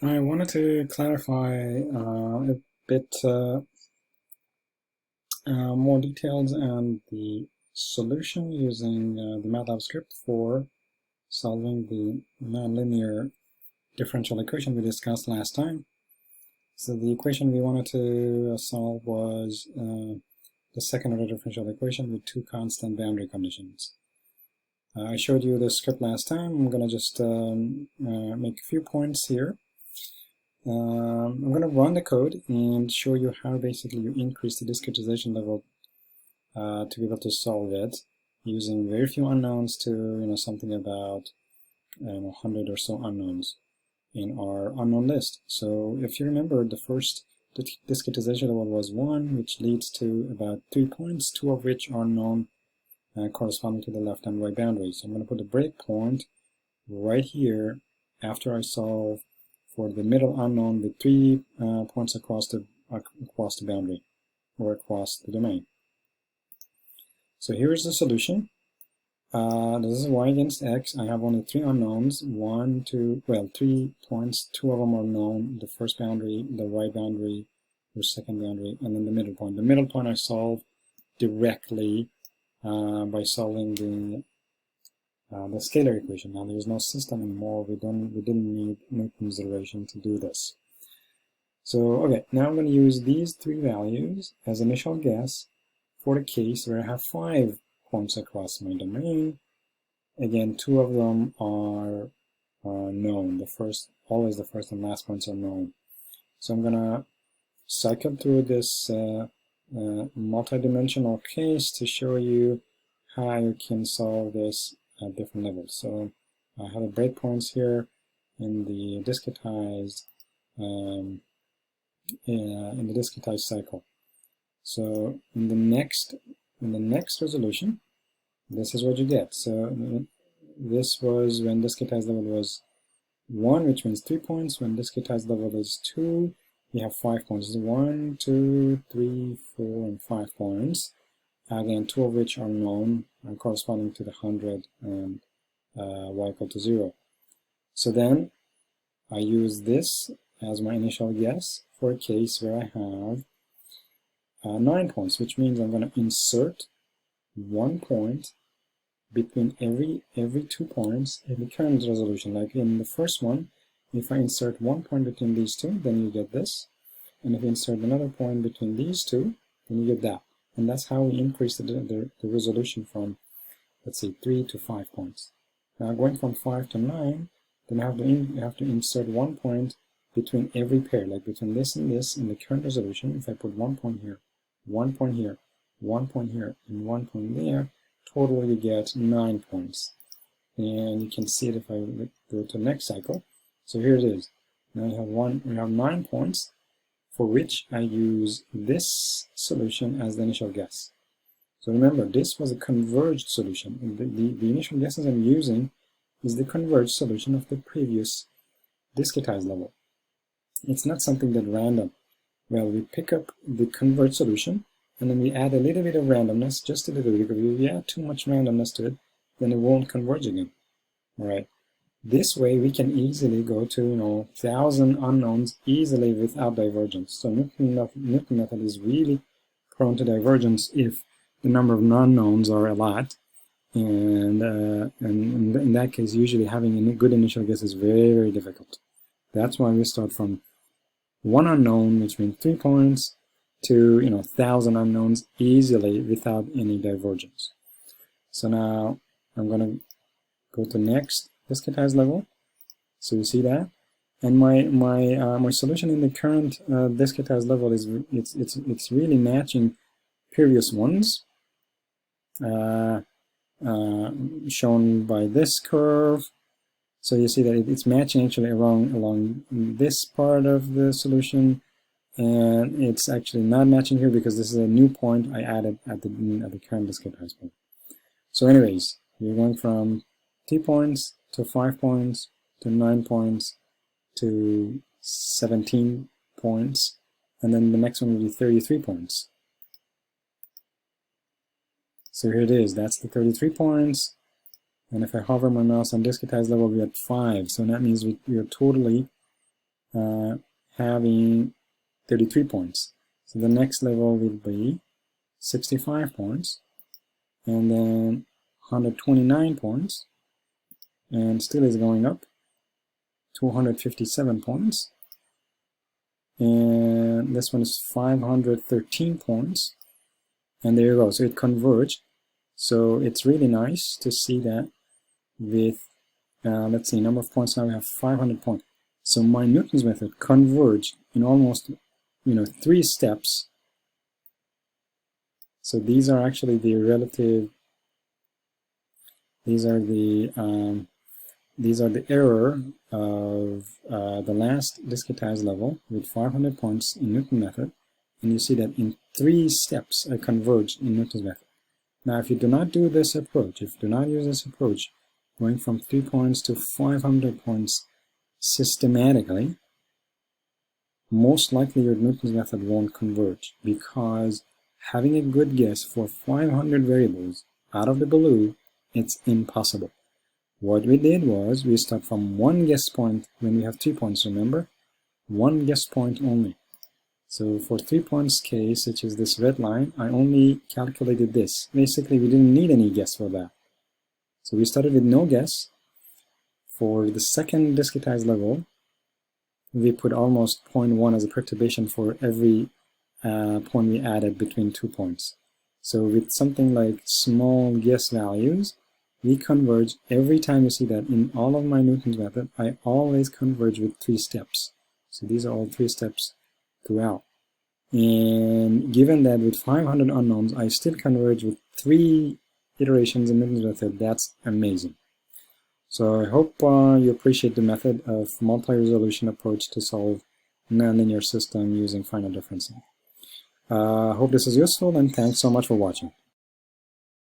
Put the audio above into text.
I wanted to clarify a bit more details on the solution using the MATLAB script for solving the nonlinear differential equation we discussed last time. So the equation we wanted to solve was the second order differential equation with two constant boundary conditions. I showed you the script last time. I'm going to just make a few points here. I'm going to run the code and show you how basically you increase the discretization level to be able to solve it using very few unknowns to something about 100 or so unknowns in our unknown list. So if you remember, the first discretization level was 1, which leads to about 3 points, 2 of which are known corresponding to the left and right boundaries. So I'm going to put a breakpoint right here after I solve for the middle unknown with 3 points across the boundary or across the domain. So here's the solution. This is y against x. I have only 3 unknowns. 3 points. 2 of them are known. The first boundary, the right boundary, the second boundary, and then the middle point. The middle point I solve directly by solving the scalar equation. Now there's no system anymore. We didn't need Newton's iteration to do this. So okay, now I'm going to use these 3 values as initial guess for the case where I have 5 points across my domain. Again, 2 of them are known. Always the first and last points are known. So I'm going to cycle through this multi-dimensional case to show you how you can solve this at different levels. So I have the breakpoints here in the discretized cycle. So in the next resolution, this is what you get. So this was when discretized level was 1, which means 3 points. When discretized level is 2, you have 5 points. 1, 2, 3, 4, and 5 points. Again, 2 of which are known corresponding to the 100 and y equal to 0. So then I use this as my initial guess for a case where I have 9 points, which means I'm going to insert 1 point between every 2 points in the current resolution. Like in the first one, if I insert 1 point between these 2, then you get this. And if you insert another point between these 2, then you get that. And that's how we increase the resolution from, let's say, 3 to 5 points. Now going from 5 to 9, then you have to insert 1 point between every pair, like between this and this in the current resolution. If I put 1 point here, 1 point here, 1 point here, and 1 point there, total you get 9 points. And you can see it if I go to the next cycle. So here it is. Now we have 9 points, for which I use this solution as the initial guess. So remember, this was a converged solution. The initial guesses I'm using is the converged solution of the previous discretized level. It's not something that random. Well, we pick up the converged solution, and then we add a little bit of randomness, just a little bit, because if we add too much randomness to it, then it won't converge again. All right. This way we can easily go to 1,000 unknowns easily without divergence. So Newton method is really prone to divergence if the number of unknowns are a lot, and in that case usually having a good initial guess is very, very difficult. That's why we start from 1 unknown, which means 3 points, to 1,000 unknowns easily without any divergence. So now I'm going to go to next discretized level. So you see that, and my solution in the current discretized level is it's really matching previous ones, shown by this curve. So you see that it's matching actually along this part of the solution, and it's actually not matching here because this is a new point I added at the current discretized point. So anyways, we're going from 3 points to 5 points to 9 points to 17 points, and then the next one will be 33 points. So here it is, that's the 33 points, and if I hover my mouse on discretized level, we at 5, so that means we are totally having 33 points. So the next level will be 65 points, and then 129 points, and still is going up, 257 points, and this one is 513 points, and there you go. So it converged. So it's really nice to see that with, let's see, number of points now we have 500 points. So my Newton's method converged in almost, 3 steps. So these are actually the relative, these are the error of the last discretized level with 500 points in Newton's method, and you see that in 3 steps I converged in Newton's method. Now if you do not do this approach, if you do not use this approach, going from 3 points to 500 points systematically, most likely your Newton's method won't converge, because having a good guess for 500 variables out of the blue, it's impossible. What we did was we start from 1 guess point when we have 3 points, remember? 1 guess point only. So for 3 points case, which is this red line, I only calculated this. Basically, we didn't need any guess for that. So we started with no guess. For the second discretized level, we put almost 0.1 as a perturbation for every point we added between 2 points. So with something like small guess values, we converge every time. You see that in all of my Newton's method, I always converge with 3 steps. So these are all 3 steps throughout. And given that with 500 unknowns, I still converge with 3 iterations in Newton's method, that's amazing. So I hope you appreciate the method of multi-resolution approach to solve nonlinear system using finite differencing. I hope this is useful, and thanks so much for watching.